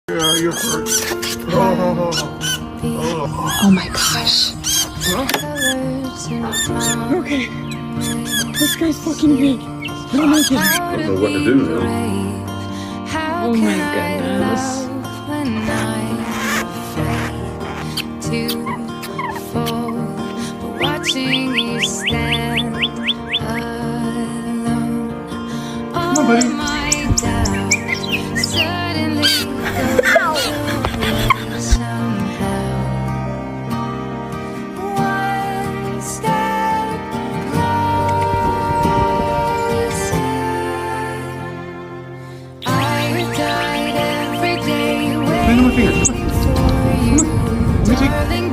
Yeah, you're hurt. Oh my gosh. Okay. This guy's fucking big. Don't make it. I don't know what to do now. Oh my goodness. Watching you stand alone. Come on, buddy. My doubt suddenly somehow. One step closer. I would die every day Bring him a finger. waiting for you, Let me take- darling.